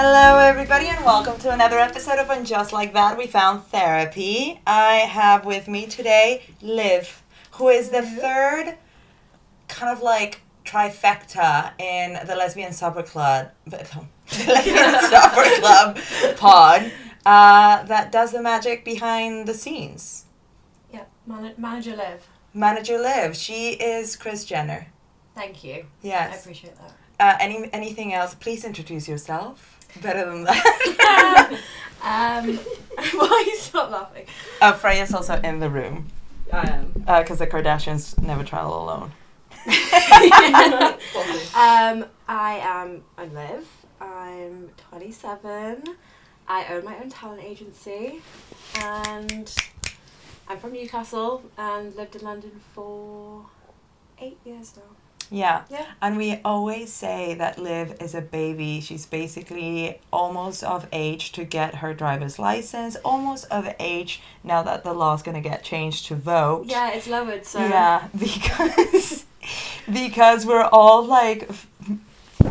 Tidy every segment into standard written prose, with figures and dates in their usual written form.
Hello, everybody, and welcome to another episode of And Just Like That, We Found Therapy. I have with me today Liv, who is the third kind of like trifecta in the Lesbian Supper Club, pod that does the magic behind the scenes. Yeah, Manager Liv. Manager Liv. She is Kris Jenner. Thank you. Yes. I appreciate that. Anything else? Please introduce yourself. Better than that. Why are you stop laughing? Freya's also in the room. I am. Because the Kardashians never travel alone. I'm Liv. I'm 27. I own my own talent agency. And I'm from Newcastle and lived in London for 8 years now. Yeah. Yeah. And we always say that Liv is a baby. She's basically almost of age to get her driver's license, almost of age now that the law's going to get changed to vote. Yeah, it's lowered, so... Yeah, because we're all like,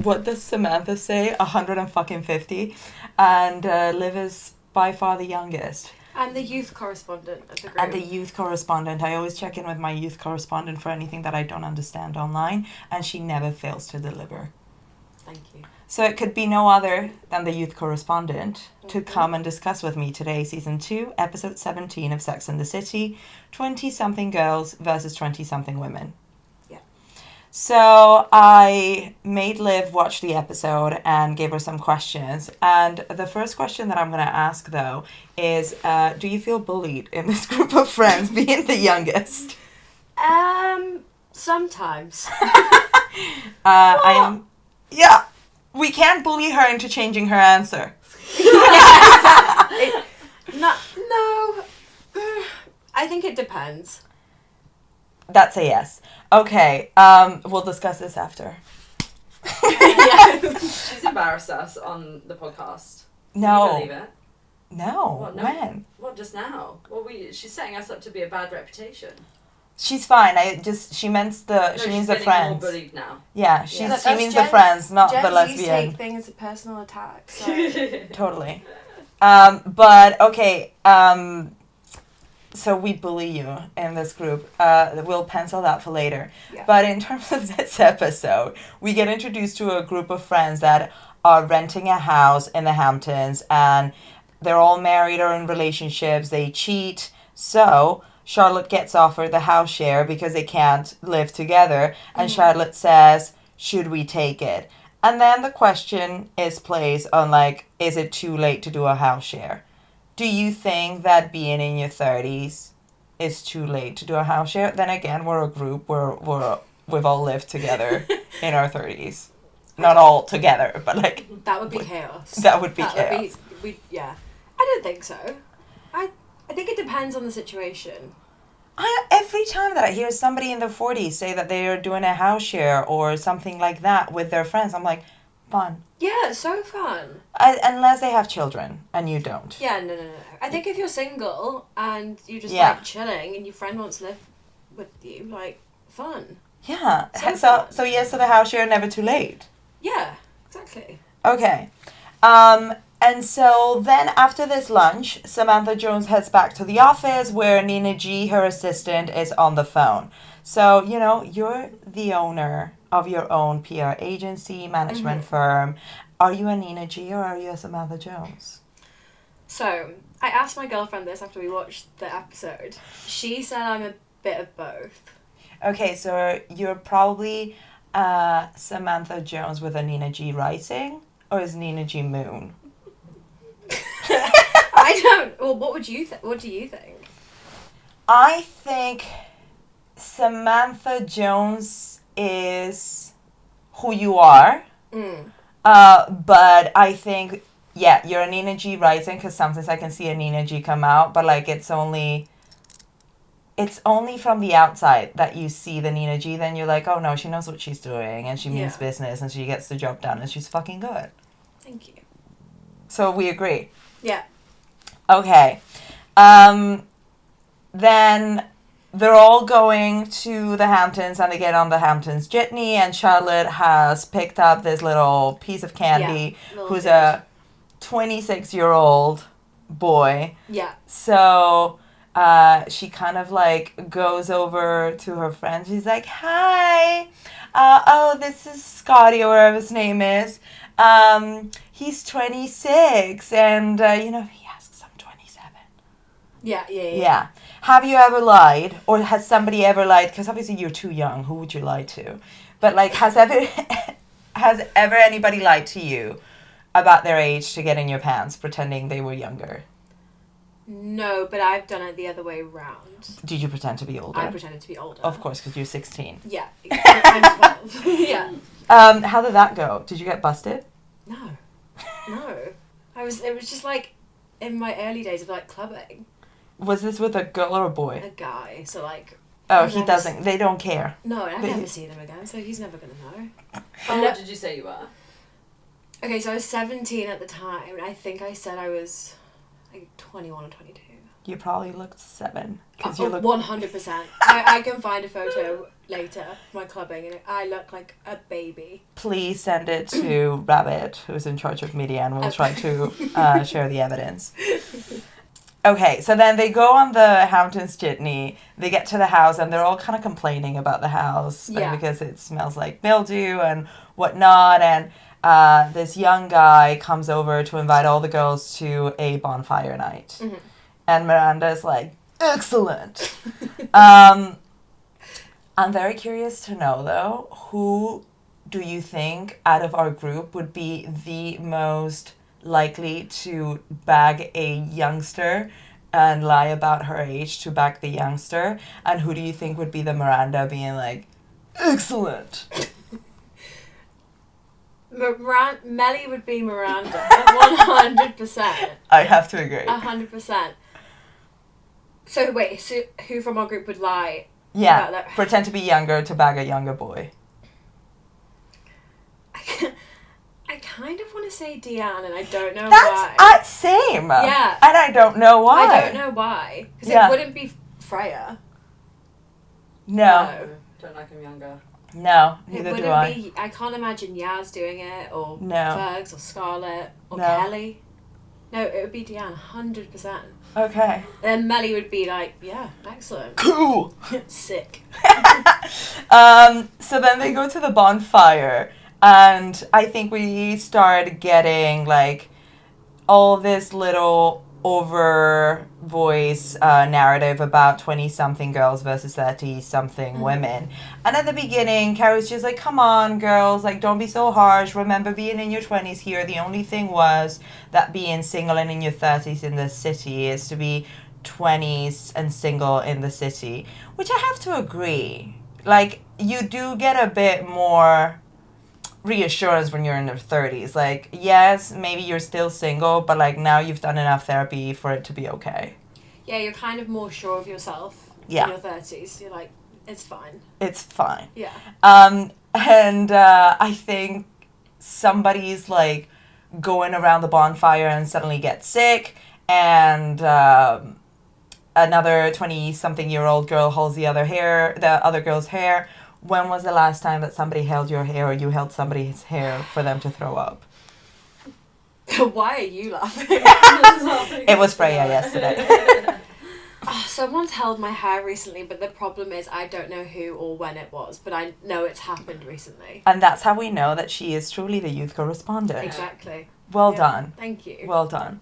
what does Samantha say? 150. And Liv is by far the youngest. I'm the youth correspondent of the group. And the youth correspondent. I always check in with my youth correspondent for anything that I don't understand online, and she never fails to deliver. Thank you. So it could be no other than the youth correspondent to come and discuss with me today, Season 2, Episode 17 of Sex and the City, 20-something girls versus 20-something women. Yeah. So I made Liv watch the episode and gave her some questions. And the first question that I'm going to ask, though, is do you feel bullied in this group of friends, being the youngest? Sometimes. Yeah, we can't bully her into changing her answer. No. I think it depends. That's a yes. Okay, we'll discuss this after. Yeah. She's embarrassed us on the podcast. No. Can you believe it? No. What, no? When? What, just now? Well, she's setting us up to be a bad reputation. She's fine. She means the She's the getting friends. more bullied now. Yeah, Look, she us means the Gen- friends, not Gen the Z lesbian. take things as a personal attack. So. Totally. But okay. So we bully you in this group. We'll pencil that for later. Yeah. But in terms of this episode, we get introduced to a group of friends that are renting a house in the Hamptons, and they're all married or in relationships. They cheat. So Charlotte gets offered the house share because they can't live together. And Charlotte says, should we take it? And then the question is placed on, like, is it too late to do a house share? Do you think that being in your 30s is too late to do a house share? Then again, we're a group. We've all lived together in our 30s. Not all together, but like... That would be chaos. That would be chaos. Yeah. I don't think so. I think it depends on the situation. Every time that I hear somebody in their 40s say that they are doing a house share or something like that with their friends, I'm like, fun. Yeah, it's so fun. Unless they have children, and you don't. Yeah, no. I think if you're single and you just like chilling and your friend wants to live with you, like, fun. Yeah. So Yes to the house share, never too late. Yeah, exactly. Okay. And so then after this lunch, Samantha Jones heads back to the office where Nina G, her assistant, is on the phone. So, you're the owner of your own PR agency, management firm. Are you a Nina G or are you a Samantha Jones? So, I asked my girlfriend this after we watched the episode. She said I'm a bit of both. Okay, so you're probably Samantha Jones with a Nina G rising, or is Nina G moon? I don't... Well, what do you think? I think Samantha Jones is who you are. But I think, you're a Nina G rising, because sometimes I can see a Nina G come out, but like it's only from the outside that you see the Nina G. Then you're like, oh no, she knows what she's doing, and she means business, and she gets the job done, and she's fucking good. Thank you. So we agree. Yeah. Okay. Then they're all going to the Hamptons, and they get on the Hamptons jitney, and Charlotte has picked up this little piece of candy, who's a 26-year-old boy. Yeah. So she kind of like goes over to her friend. She's like, "Hi, oh, this is Scotty, or whatever his name is. He's 26, and he asks, I'm 27." Yeah. Yeah. Have you ever lied, or has somebody ever lied? Because obviously you're too young. Who would you lie to? But like, has ever anybody lied to you about their age to get in your pants, pretending they were younger? No, but I've done it the other way around. Did you pretend to be older? I pretended to be older. Of course, because you're 16. Yeah. I'm 12. Yeah. How did that go? Did you get busted? No. It was just like in my early days of like clubbing. Was this with a girl or a boy? A guy, so like. Oh, he doesn't. They don't care. No, I've never seen him again, so he's never gonna know. How old did you say you were? Okay, so I was 17 at the time, and I think I said I was like 21 or 22. You probably looked 7. Cause you look 100%. I can find a photo later of my clubbing, and I look like a baby. Please send it to Rabbit, who's in charge of media, and we'll try to share the evidence. Okay, so then they go on the Hamptons jitney. They get to the house, and they're all kind of complaining about the house because it smells like mildew and whatnot. And this young guy comes over to invite all the girls to a bonfire night. Mm-hmm. And Miranda's like, excellent. I'm very curious to know, though, who do you think out of our group would be the most likely to bag a youngster and lie about her age to bag the youngster? And who do you think would be the Miranda being like, excellent? Melly would be Miranda, 100%. I have to agree. 100%. So wait, so who from our group would lie? Yeah, about that? pretend to be younger to bag a younger boy. I kind of want to say Deanne, and I don't know why. That's same. Yeah. And I don't know why. I don't know why. Because it wouldn't be Freya. No. Don't like him younger. No, neither do I. I can't imagine Yaz doing it, or No. Fergs, or Scarlett, or Kelly. No, it would be Deanne, 100%. Okay. Then Melly would be like, yeah, excellent. Cool. Sick. So then they go to the bonfire, and I think we start getting like all this little over voice narrative about 20-something girls versus 30-something women. And at the beginning, Carrie's just like, come on, girls, like, don't be so harsh. Remember being in your 20s here. The only thing was that being single and in your 30s in the city is to be 20s and single in the city, which I have to agree. Like, you do get a bit more reassurance when you're in your 30s. Like, yes, maybe you're still single, but like now you've done enough therapy for it to be okay. Yeah, you're kind of more sure of yourself in your 30s. You're like, it's fine. It's fine. Yeah. And I think somebody's like going around the bonfire and suddenly gets sick, and another 20-something-year-old girl holds the other girl's hair. When was the last time that somebody held your hair, or you held somebody's hair for them to throw up? Why are you laughing? It was Freya yesterday. Someone's held my hair recently, but the problem is I don't know who or when it was, but I know it's happened recently. And that's how we know that she is truly the youth correspondent. Exactly. Well done. Thank you. Well done.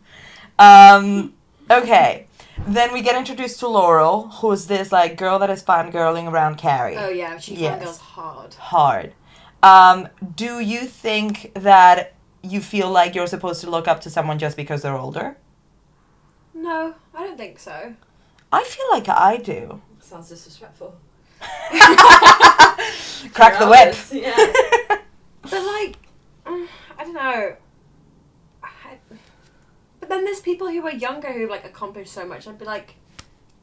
Okay. Then we get introduced to Laurel, who's this like girl that is fangirling around Carrie. Oh yeah, she fangirls hard. Hard. Do you think that you feel like you're supposed to look up to someone just because they're older? No, I don't think so. I feel like I do. Sounds disrespectful. Crack the whip. Yeah. But like, I don't know. But then there's people who are younger who like accomplish so much. I'd be like,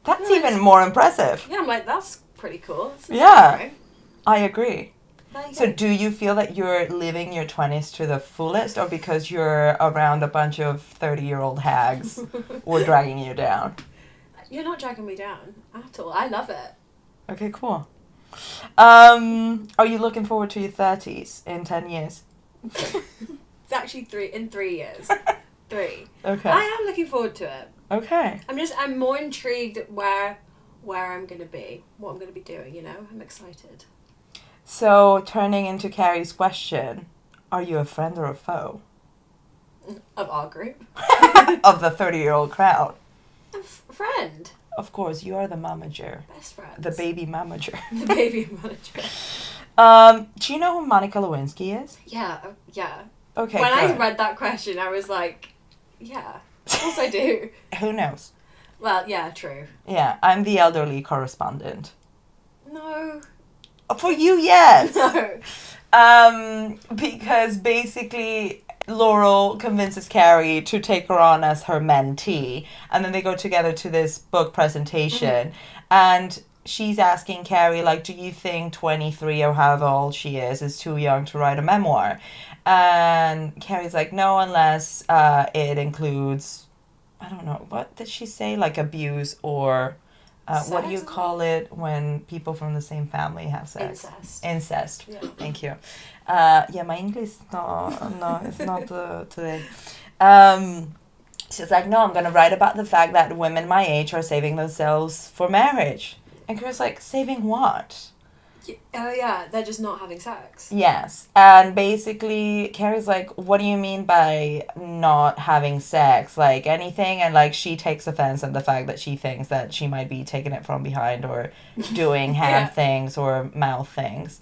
that's even more impressive. Yeah, I'm like, that's pretty cool. That's yeah, I agree. So go. do you feel that you're living your 20s to the fullest, or because you're around a bunch of 30-year-old hags or dragging you down? You're not dragging me down at all. I love it. Okay, cool. Are you looking forward to your 30s in 10 years? It's actually 3 years. 3. Okay. I am looking forward to it. Okay. I'm more intrigued at where I'm going to be, what I'm going to be doing, you know? I'm excited. So, turning into Carrie's question, are you a friend or a foe? Of our group. Of the 30-year-old crowd. A friend. Of course, you are the momager. Best friends. The baby momager. The baby manager. Do you know who Monica Lewinsky is? Yeah, yeah. Okay, When good. I read that question, I was like, yeah, of course I do. Who knows? Well, yeah, true. Yeah, I'm the elderly correspondent. No. For you, yes. No. Because basically Laurel convinces Carrie to take her on as her mentee, and then they go together to this book presentation, and she's asking Carrie, like, do you think 23 or however old she is too young to write a memoir? And Carrie's like, no, unless it includes, I don't know, what did she say? Like abuse or what do you call it when people from the same family have sex? Incest. Yeah. Thank you. Yeah, my English no, it's not today. She's like, no, I'm gonna write about the fact that women my age are saving themselves for marriage. And Claire's like, saving what? Oh yeah, they're just not having sex. Yes. And basically Carrie's like, what do you mean by not having sex? Like anything? And like she takes offense at the fact that she thinks that she might be taking it from behind or doing hand things or mouth things.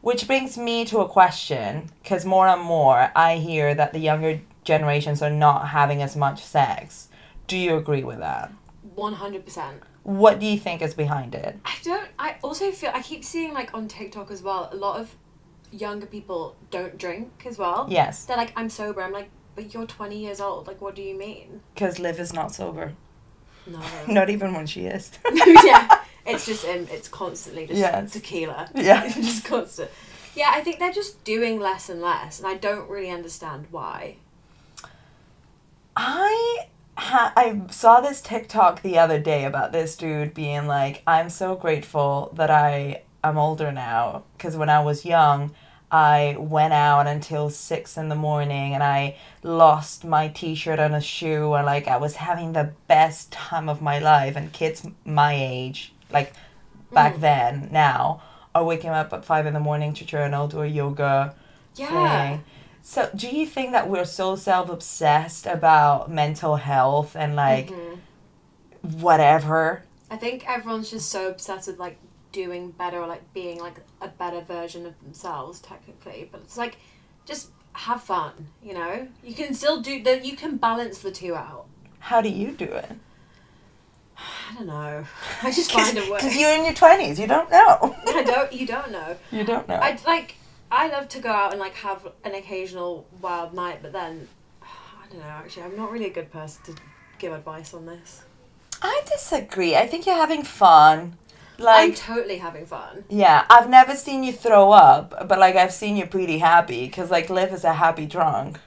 Which brings me to a question, because more and more I hear that the younger generations are not having as much sex. Do you agree with that? 100%. What do you think is behind it? I also feel, I keep seeing like on TikTok as well, a lot of younger people don't drink as well. Yes. They're like, I'm sober. I'm like, but you're 20 years old. Like, what do you mean? Because Liv is not sober. No. Not even when she is. Yeah. It's just, it's constantly just tequila. Yeah. Just constant. Yeah, I think they're just doing less and less, and I don't really understand why. I saw this TikTok the other day about this dude being like, I'm so grateful that I am older now, because when I was young, I went out until 6 a.m. and I lost my t-shirt and a shoe, and like I was having the best time of my life. And kids my age, like back then, now, are waking up at 5 a.m. to journal, do a yoga thing. So do you think that we're so self-obsessed about mental health and like whatever? I think everyone's just so obsessed with like doing better or like being like a better version of themselves technically, but it's like just have fun, you know? You can still do that, you can balance the two out. How do you do it? I don't know. I just find a way. Because you're in your 20s, you don't know. You don't know. You don't know. I love to go out and like have an occasional wild night, but then I don't know, actually I'm not really a good person to give advice on this. I disagree. I think you're having fun. Like, I'm totally having fun. Yeah, I've never seen you throw up, but like I've seen you pretty happy, because like Liv is a happy drunk.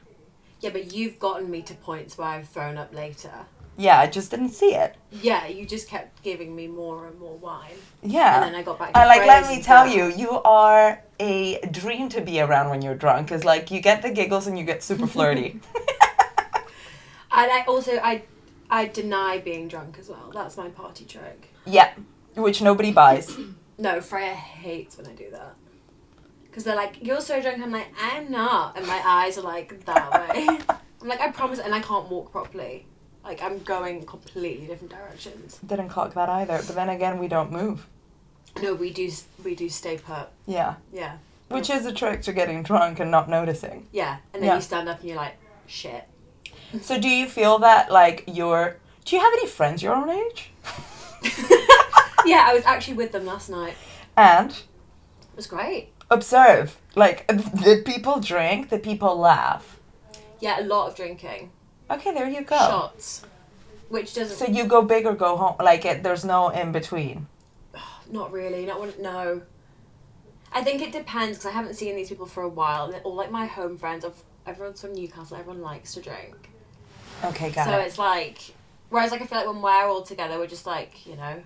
Yeah, but you've gotten me to points where I've thrown up later. Yeah, I just didn't see it. Yeah, you just kept giving me more and more wine. Yeah. And then I got back to And like, let Fraser me tell and you, you are a dream to be around when you're drunk, because like you get the giggles and you get super flirty. And I deny being drunk as well. That's my party trick. Yeah, which nobody buys. No, Freya hates when I do that. Because they're like, you're so drunk. I'm like, I'm not. And my eyes are like that way. I'm like, I promise. And I can't walk properly. Like, I'm going completely different directions. Didn't clock that either, but then again, we don't move. No, we do stay put. Yeah. Yeah. Which is a trick to getting drunk and not noticing. Yeah, and then you stand up and you're like, shit. So do you feel that, like, do you have any friends your own age? Yeah, I was actually with them last night. And? It was great. Observe. Like, did people drink? Did people laugh? Yeah, a lot of drinking. Okay, there you go. Shots. Which doesn't... So you go big or go home? Like, there's no in-between? Not really. No. I think it depends, because I haven't seen these people for a while. And they're all like my home friends. Everyone's from Newcastle. Everyone likes to drink. Okay, got it. So it's like... Whereas, like, I feel like when we're all together, we're just like, you know...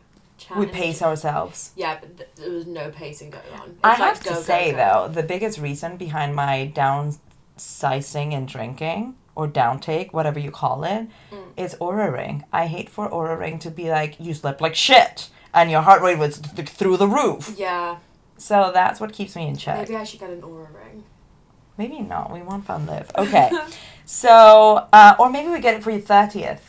We pace ourselves. Yeah, but there was no pacing going on. It's I like, have to say, though, the biggest reason behind my downsizing and drinking or downtake, whatever you call it, is Oura Ring. I hate for Oura Ring to be like, you slept like shit, and your heart rate was through the roof. Yeah. So that's what keeps me in check. Maybe I should get an Oura Ring. Maybe not. We want fun live. Okay. So, or maybe we get it for your 30th.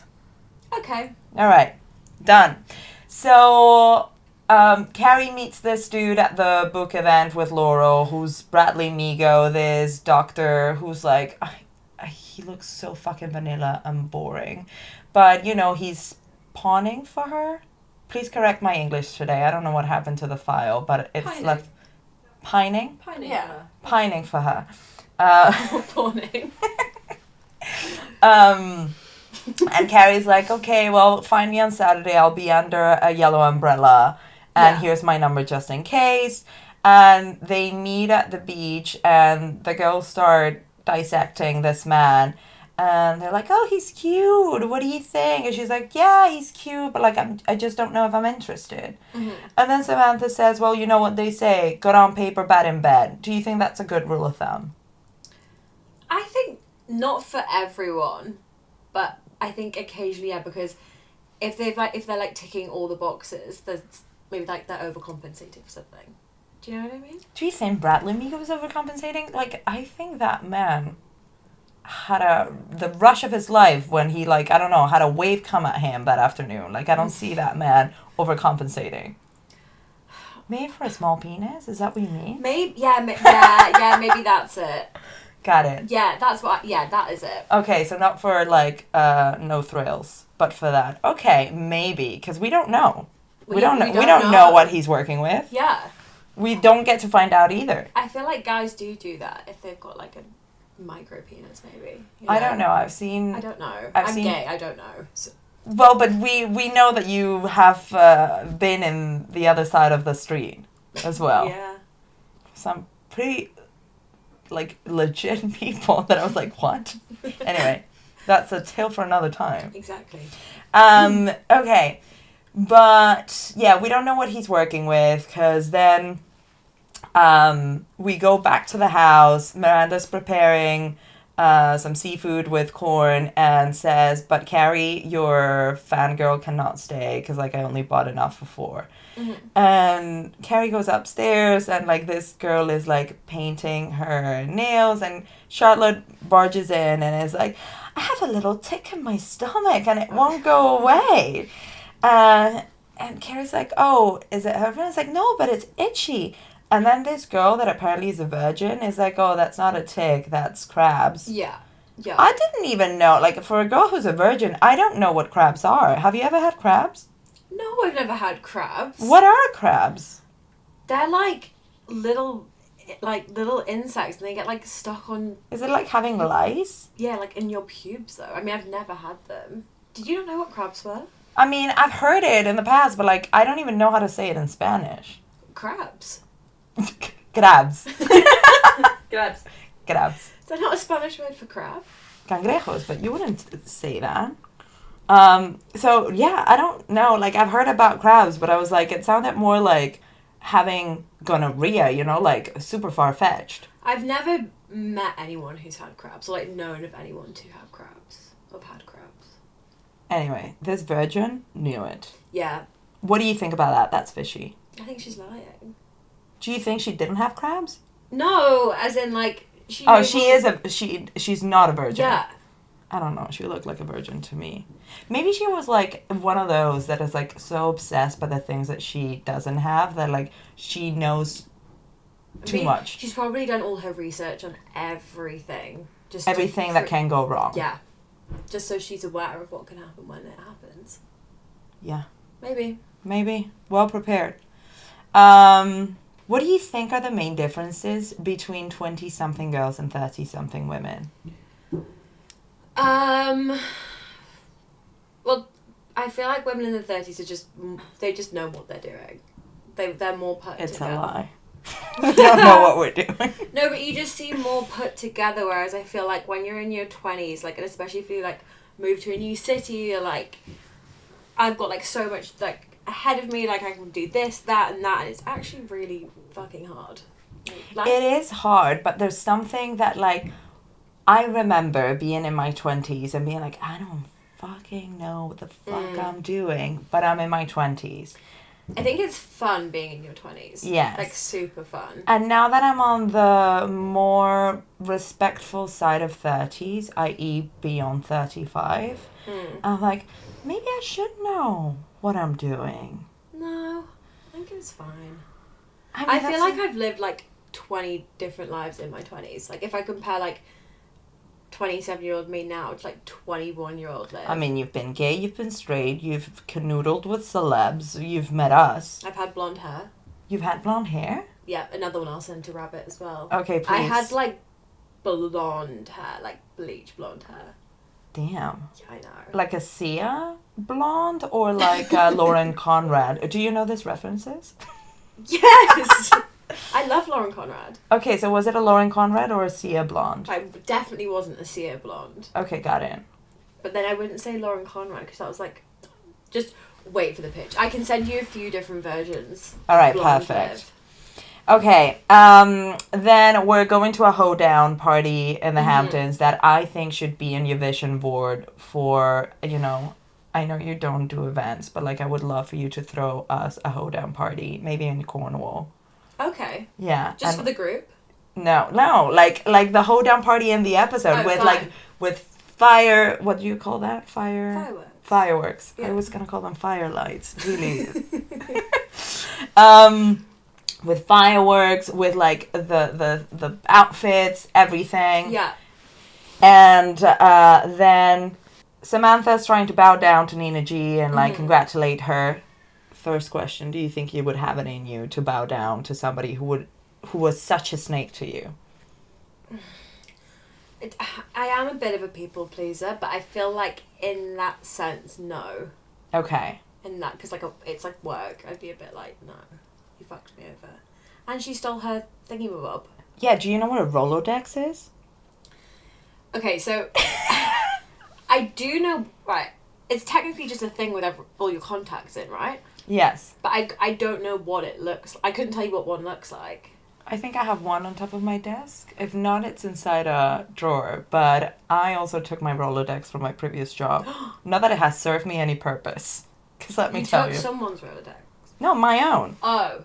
Okay. All right. Done. So, Carrie meets this dude at the book event with Laurel, who's Bradley Migo, this doctor who's like, he looks so fucking vanilla and boring. But, you know, he's pawning for her. Please correct my English today. I don't know what happened to the file, but it's Pining. left... Pining? Pining. Yeah. Pining for her. Pawning. And Carrie's like, okay, well, find me on Saturday. I'll be under a yellow umbrella. And here's my number just in case. And they meet at the beach, and the girls start dissecting this man. And they're like, oh, he's cute. What do you think? And she's like, yeah, he's cute, but like, I just don't know if I'm interested. Mm-hmm. And then Samantha says, well, you know what they say, good on paper, bad in bed. Do you think that's a good rule of thumb? I think not for everyone, but I think occasionally, yeah, because if they're like ticking all the boxes, there's maybe like they're overcompensating for something. Do you know what I mean? Do you think Bradley Migo was overcompensating? Like, I think that man had the rush of his life when he, like, I don't know, had a wave come at him that afternoon. Like, I don't see that man overcompensating. Maybe for a small penis? Is that what you mean? Maybe, yeah, maybe that's it. Got it. Yeah, that is it. Okay, so not for, like, no thrills, but for that. Okay, maybe, because we don't know. We don't know what he's working with. Yeah. We don't get to find out either. I feel like guys do that if they've got, like, a micro penis, maybe. You I don't know. I don't know. I'm gay. I don't know. So. Well, but we know that you have been in the other side of the street as well. Yeah. Some pretty, like, legit people that I was like, what? Anyway, that's a tale for another time. Exactly. Okay. But, yeah, we don't know what he's working with, because then we go back to the house. Miranda's preparing some seafood with corn and says, but Carrie, your fangirl cannot stay, because, like, I only bought enough for 4. Mm-hmm. And Carrie goes upstairs, and, like, this girl is, like, painting her nails, and Charlotte barges in and is like, I have a little tick in my stomach, and it won't go away. And Carrie's like, oh, is it her friend? It's like, no, but it's itchy. And then this girl that apparently is a virgin is like, oh, that's not a tick, that's crabs. Yeah. Yeah. I didn't even know, like, for a girl who's a virgin, I don't know what crabs are. Have you ever had crabs? No, I've never had crabs. What are crabs? They're like little insects, and they get like stuck on. Is it like having lice? Yeah, like in your pubes though. I mean, I've never had them. Did you not know what crabs were? I memean, I've heard it in the past, but, like, I don't even know how to say it in Spanish. Crabs. Crabs. Crabs. Crabs. Is that not a Spanish word for crab? Cangrejos, but you wouldn't say that. So, yeah, I don't know. Like, I've heard about crabs, but I was like, it sounded more like having gonorrhea, you know, like super far-fetched. I've never met anyone who's had crabs, or like known of anyone to have crabs, or had crabs. Anyway, this virgin knew it. Yeah. What do you think about that? That's fishy. I think she's lying. Do you think she didn't have crabs? No, as in like she. Oh, she's not a virgin. Yeah. I don't know. She looked like a virgin to me. Maybe she was like one of those that is like so obsessed by the things that she doesn't have that like she knows too much. She's probably done all her research on everything. Just everything that can go wrong. Yeah. Just so she's aware of what can happen when it happens. Yeah. Maybe. Well prepared. What do you think are the main differences between 20-something girls and 30-something women? Well, I feel like women in the 30s they just know what they're doing. They're more put together. It's a lie. We don't know what we're doing. No, but you just seem more put together, whereas I feel like when you're in your 20s, like, and especially if you, like, move to a new city, you're like, I've got, like, so much, like, ahead of me, like, I can do this, that, and that, and it's actually really fucking hard. Like, it is hard, but there's something that, like, I remember being in my 20s and being like, I don't fucking know what the fuck I'm doing, but I'm in my 20s. I think it's fun being in your 20s. Yes. Like, super fun. And now that I'm on the more respectful side of 30s, i.e. beyond 35, I'm like, maybe I should know what I'm doing. No, I think it's fine. I feel like I've lived, like, 20 different lives in my 20s. Like, if I compare, like, 27-year-old me now to, like, 21-year-old Liv. I mean, you've been gay, you've been straight, you've canoodled with celebs, you've met us. I've had blonde hair. You've had blonde hair? Yeah, another one I'll send to Rabbit as well. Okay, please. I had, like, blonde hair, like, bleach blonde hair. Damn. Yeah, I know. Like a Sia blonde or like Lauren Conrad? Do you know these references? Yes! I love Lauren Conrad. Okay, so was it a Lauren Conrad or a Sia blonde? I definitely wasn't a Sia blonde. Okay, got it. But then I wouldn't say Lauren Conrad because that was like... Just wait for the pitch. I can send you a few different versions. All right, Blonde perfect. Liv. Okay, then we're going to a hoedown party in the Hamptons that I think should be in your vision board for, you know, I know you don't do events, but like I would love for you to throw us a hoedown party, maybe in Cornwall. Okay. Yeah. Just for the group? No, like the hoedown party in the episode with fine. like with fire. What do you call that? Fireworks. Fireworks. Yeah. I was gonna call them firelights. Really. With fireworks, with like the outfits, everything. Yeah. And then Samantha's trying to bow down to Nina G and like congratulate her. First question: do you think you would have it in you to bow down to somebody who was such a snake to you? I am a bit of a people pleaser, but I feel like in that sense, no. Okay. In that, because like it's like work, I'd be a bit like, no, you fucked me over. And she stole her thingy-mabob. Yeah, do you know what a Rolodex is? Okay, so I do know, right, it's technically just a thing with all your contacts in, right? Yes. But I don't know what it looks like. I couldn't tell you what one looks like. I think I have one on top of my desk. If not, it's inside a drawer. But I also took my Rolodex from my previous job. Not that it has served me any purpose. Because let me tell You you. took someone's Rolodex. No, my own. Oh.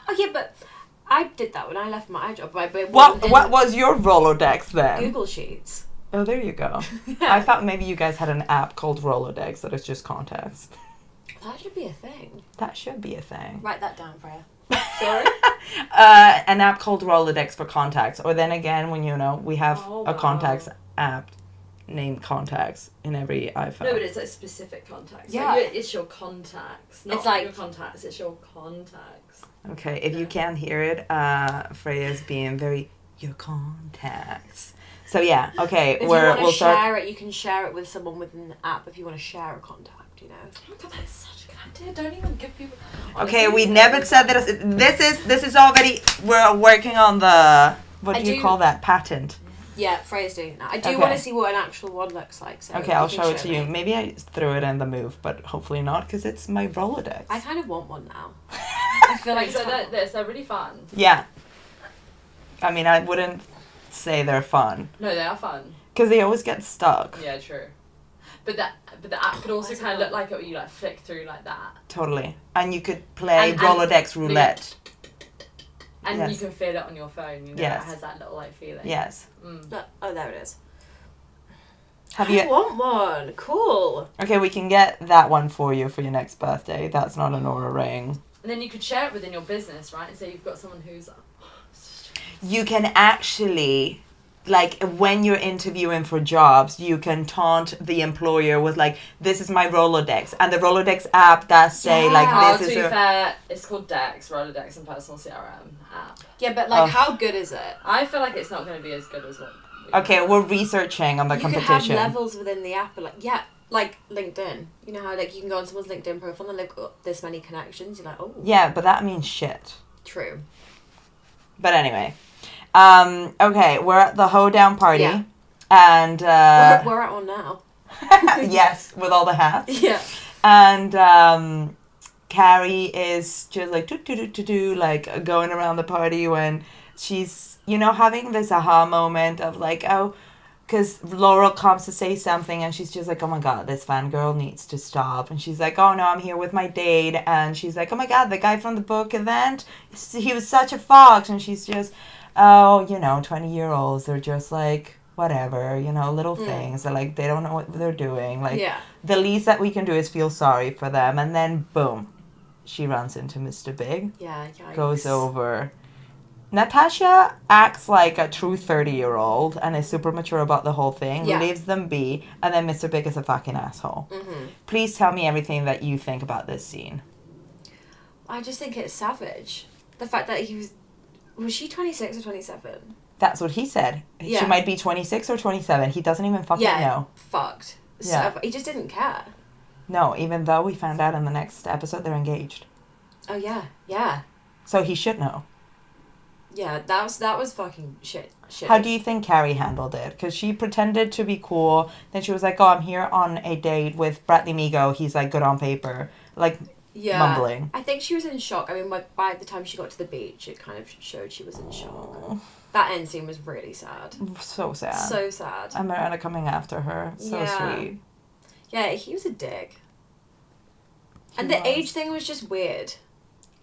Oh, yeah, but I did that when I left my job. But it What wasn't in What was your Rolodex then? Google Sheets. Oh, there you go. I thought maybe you guys had an app called Rolodex that is just contacts. That should be a thing. That should be a thing. Write that down, Freya. Sorry? An app called Rolodex for contacts. Or then again, when we have a contacts app named contacts in every iPhone. No, but it's like specific contacts. Yeah. Like it's your contacts. Not It's like- your contacts, it's your contacts. Okay, if you can't hear it, Freya's being very your contacts. So yeah, okay, If you we'll want to start. share it, you can share it with someone within the app if you want to share a contact, you know? Oh my god, that's such a good idea. Don't even give people. Okay, Honestly, we never said that. This is already. We're working on the. What I do you do- call that? Patent. Yeah, Freya's doing that. I do Okay. want to see what an actual one looks like. So Okay, you I'll can show it to you. me. Maybe I threw it in the move, but hopefully not, because it's my Rolodex. I kind of want one now. I feel like so they're really fun. Yeah. I mean, I wouldn't say they're fun, No, they are fun. because they always get stuck. Yeah, true. But the app could also kind of look like it. You like flick through like that, Totally. And you could play And- Rolodex roulette. and Yes. you can feel it on your phone. You know, Yes. it has that little like feeling. Yes. Mm. Oh, there it is. Have I you? want one. Cool. Okay, we can get that one for you for your next birthday. That's not an Aura ring. And then you could share it within your business, right? So you've got someone who's. You can actually, like, when you're interviewing for jobs, you can taunt the employer with, like, this is my Rolodex. And the Rolodex app does say, Yeah. like, Oh, this to is be a... fair, it's called Dex, Rolodex, and Personal CRM app. Yeah, but like, Oh. how good is it? I feel like it's not going to be as good as what. Okay, we're researching on the You could have competition. levels within the app, like like LinkedIn. You know how like you can go on someone's LinkedIn profile and they've got this many connections. You're like, oh, Yeah, but that means shit. true. But anyway. Okay, we're at the hoedown party. Yeah. And, We're at one now. yes, with all the hats. Yeah. And Carrie is just like like going around the party when she's having this aha moment of like, oh, because Laurel comes to say something and she's just like, oh my God, this fangirl needs to stop. And she's like, oh no, I'm here with my date. And she's like, oh my God, the guy from the book event, he was such a fox. And she's just, oh, 20-year-olds, they're just like, whatever, little things. They're like, they don't know what they're doing. Like, the least that we can do is feel sorry for them. And then, boom, she runs into Mr. Big. Yeah, yikes. Goes over. Natasha acts like a true 30-year-old and is super mature about the whole thing, leaves them be, and then Mr. Big is a fucking asshole. Mm-hmm. Please tell me everything that you think about this scene. I just think it's savage. The fact that he was she 26 or 27? That's what he said. Yeah. She might be 26 or 27. He doesn't even fucking know. Fucked. Yeah. So, he just didn't care. No, even though we found out in the next episode they're engaged. Oh, yeah. Yeah. So he should know. Yeah, that was fucking shit. How do you think Carrie handled it? Because she pretended to be cool. Then she was like, oh, I'm here on a date with Bradley Migo. He's, like, good on paper. Like, mumbling. I think she was in shock. I mean, by the time she got to the beach, it kind of showed she was in shock. That end scene was really sad. So sad. So sad. And Miranda coming after her. So sweet. Yeah, he was a dick. And the age thing was just weird.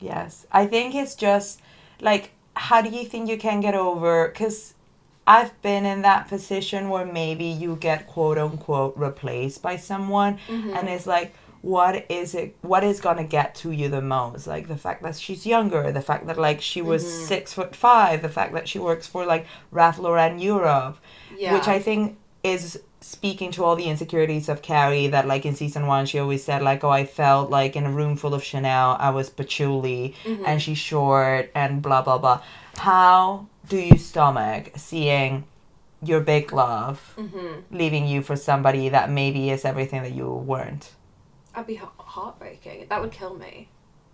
Yes. I think it's just, like, how do you think you can get over? Because I've been in that position where maybe you get quote-unquote replaced by someone. Mm-hmm. And it's like, what is going to get to you the most? Like, the fact that she's younger, the fact that, like, she was 6'5", the fact that she works for, like, Ralph Lauren Europe, which I think is speaking to all the insecurities of Carrie, that, like, in season 1, she always said, like, oh, I felt like in a room full of Chanel, I was patchouli, and she's short, and blah, blah, blah. How do you stomach seeing your big love leaving you for somebody that maybe is everything that you weren't? That'd be heartbreaking. That would kill me,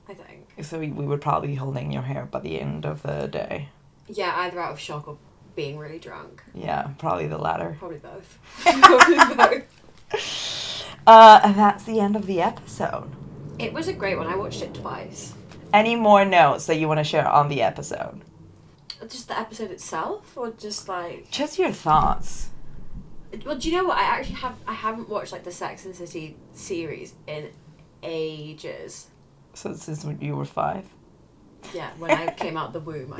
I think. So we would probably be holding your hair by the end of the day. Yeah, either out of shock or being really drunk. Yeah, probably the latter. Probably both. Probably both. And that's the end of the episode. It was a great one. I watched it twice. Any more notes that you want to share on the episode? Just the episode itself, or just like... Just your thoughts. Well, do you know what? I haven't watched, like, the Sex and the City series in ages. So since you were 5? Yeah, when I came out the womb.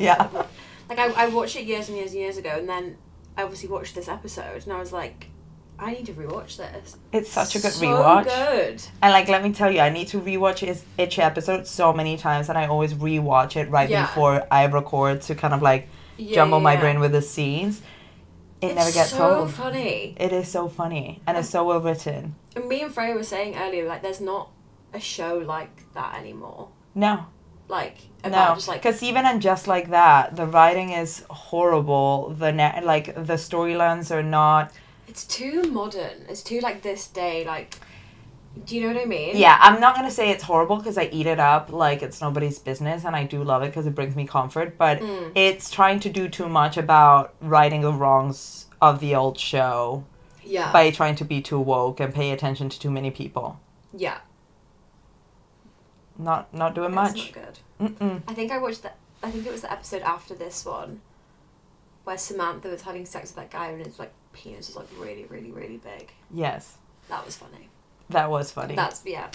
I watched it years and years and years ago, and then I obviously watched this episode, and I was like, I need to rewatch this. It's such a good rewatch. So good. And, like, let me tell you, I need to rewatch each episode so many times, and I always rewatch it right before I record to kind of, like, jumble my brain with the scenes. It never gets old. It's so funny. It is so funny, and it's so well written. And me and Freya were saying earlier, like, there's not a show like that anymore. No. Like, no, just like... because even in Just Like That, the writing is horrible. The storylines are not... It's too modern. It's too, like, this day, like... Do you know what I mean? Yeah, I'm not going to say it's horrible because I eat it up like it's nobody's business, and I do love it because it brings me comfort, but it's trying to do too much about righting the wrongs of the old show by trying to be too woke and pay attention to too many people. Yeah. Not doing much. It's not good. Mm-mm. I think it was the episode after this one where Samantha was having sex with that guy and his, like, penis was, like, really, really, really big. Yes. That was funny. That was funny.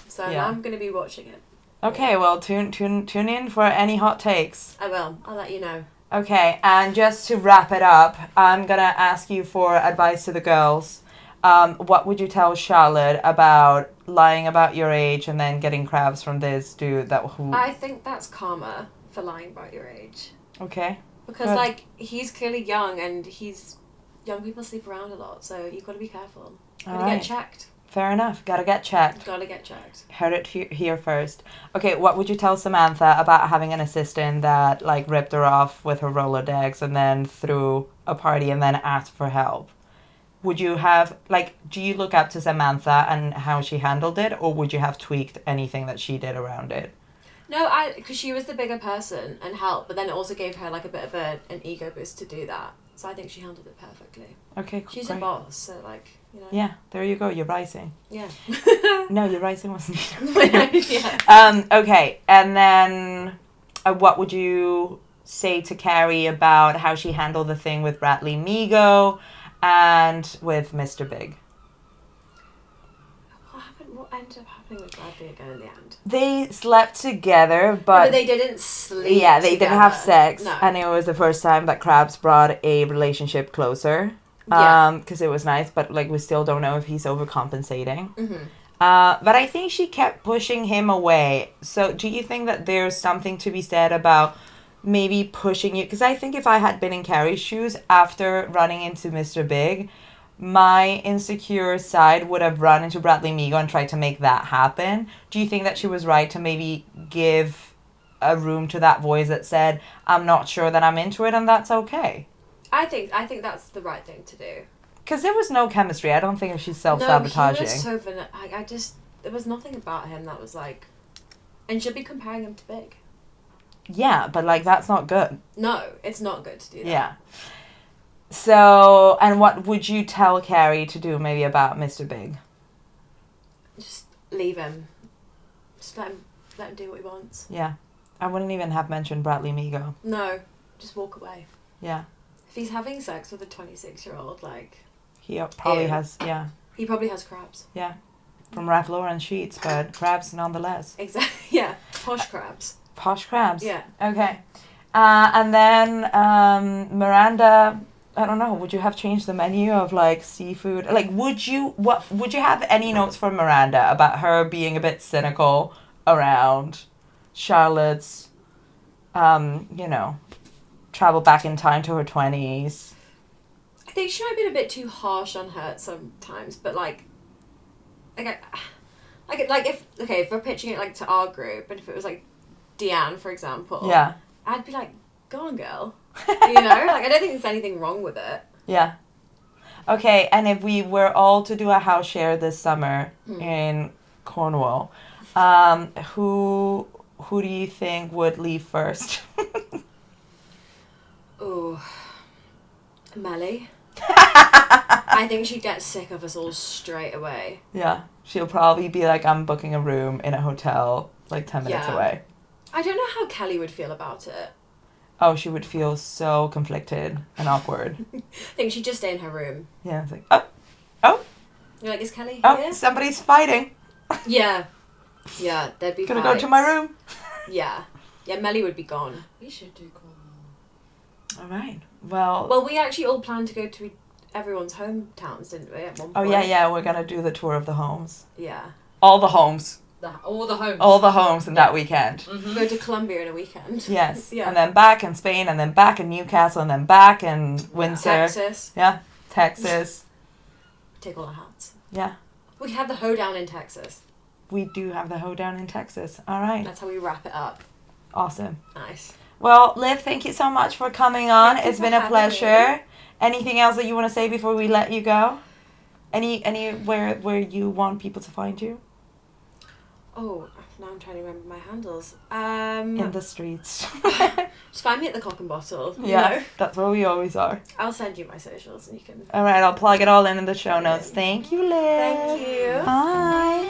So now I'm going to be watching it. Okay, well, tune in for any hot takes. I will. I'll let you know. Okay, and just to wrap it up, I'm going to ask you for advice to the girls. What would you tell Charlotte about lying about your age and then getting crabs from this dude I think that's karma for lying about your age. Okay. Because, like, he's clearly young, and young people sleep around a lot, so you've got to be careful. Gotta get checked. Fair enough. Gotta get checked. Heard it here first. Okay, what would you tell Samantha about having an assistant that, like, ripped her off with her Rolodex and then threw a party and then asked for help? Would you have, like, do you look up to Samantha and how she handled it, or would you have tweaked anything that she did around it? No, because she was the bigger person and helped, but then it also gave her, like, a bit of an ego boost to do that. So I think she handled it perfectly. Okay, cool. She's a boss, so, like, you know. Yeah, there you go. You're rising. Yeah. No, your rising wasn't. Yeah. Okay, and then what would you say to Carrie about how she handled the thing with Bradley Migo? and with Mr. Big. What ended up happening with Bradley again in the end? They slept together, No, but but they didn't sleep. yeah, they didn't have together. sex, No. and it was the first time that Krabs brought a relationship closer. Yeah. Because it was nice, but like we still don't know if he's overcompensating. Mm-hmm. But I think she kept pushing him away. So do you think that there's something to be said about maybe pushing you? Because I think if I had been in Carrie's shoes after running into Mr. Big, my insecure side would have run into Bradley Migo and tried to make that happen. Do you think that she was right to maybe give a room to that voice that said, I'm not sure that I'm into it, and that's okay? I think that's the right thing to do. Because there was no chemistry. I don't think she's self-sabotaging. No, he was so vanilla. I just... There was nothing about him that was like... And she'll be comparing him to Big. Yeah, but like that's not good. No, it's not good to do that. Yeah. So, and what would you tell Carrie to do maybe about Mr. Big? Just leave him. Just let him do what he wants. Yeah. I wouldn't even have mentioned Bradley Migo. No, just walk away. Yeah. If he's having sex with a 26-year-old, like... He probably Ew. has, yeah. He probably has crabs. Yeah. From Ralph Lauren sheets, but crabs nonetheless. Exactly. Yeah. Posh crabs. Posh crabs. Yeah. Okay. And then Miranda, I don't know, would you have changed the menu of like seafood? Like would you have any notes from Miranda about her being a bit cynical around Charlotte's travel back in time to her 20s? I think she might have been a bit too harsh on her sometimes, but if we're pitching it like to our group, and if it was like Deanne, for example, Yeah. I'd be like, go on, girl. You know, like I don't think there's anything wrong with it. Yeah. Okay, and if we were all to do a house share this summer in Cornwall, who do you think would leave first? Oh, Melly. I think she'd get sick of us all straight away. Yeah, she'll probably be like, I'm booking a room in a hotel like 10 minutes Yeah. away. I don't know how Kelly would feel about it. Oh, she would feel so conflicted and awkward. I think she'd just stay in her room. Yeah, it's like, oh, You're like, is Kelly oh, here? somebody's fighting. Yeah. Yeah, there'd be Gonna fights. go to my room. Yeah. Yeah, Melly would be gone. We should do Cornwall. All right. Well, Well, we actually all planned to go to everyone's hometowns, didn't we, at one oh, point? yeah, we're gonna do the tour of the homes. Yeah. All the homes. All the homes. All the homes in that weekend. Mm-hmm. Go to Colombia in a weekend. Yes. Yeah. And then back in Spain, and then back in Newcastle, and then back in Windsor. Texas. Yeah. Texas. Take all the hats. Yeah. We could have the hoedown in Texas. We do have the hoedown in Texas. All right. That's how we wrap it up. Awesome. Nice. Well, Liv, thank you so much for coming on. Thank you It's for been a having pleasure. me. Anything else that you want to say before we let you go? Anywhere where you want people to find you? Oh, now I'm trying to remember my handles. In the streets. Just find me at the Cock and Bottle. You Yeah, know? that's where we always are. I'll send you my socials and you can... All right, I'll plug it all in the show notes. Thank you, Liv. Thank you. Bye.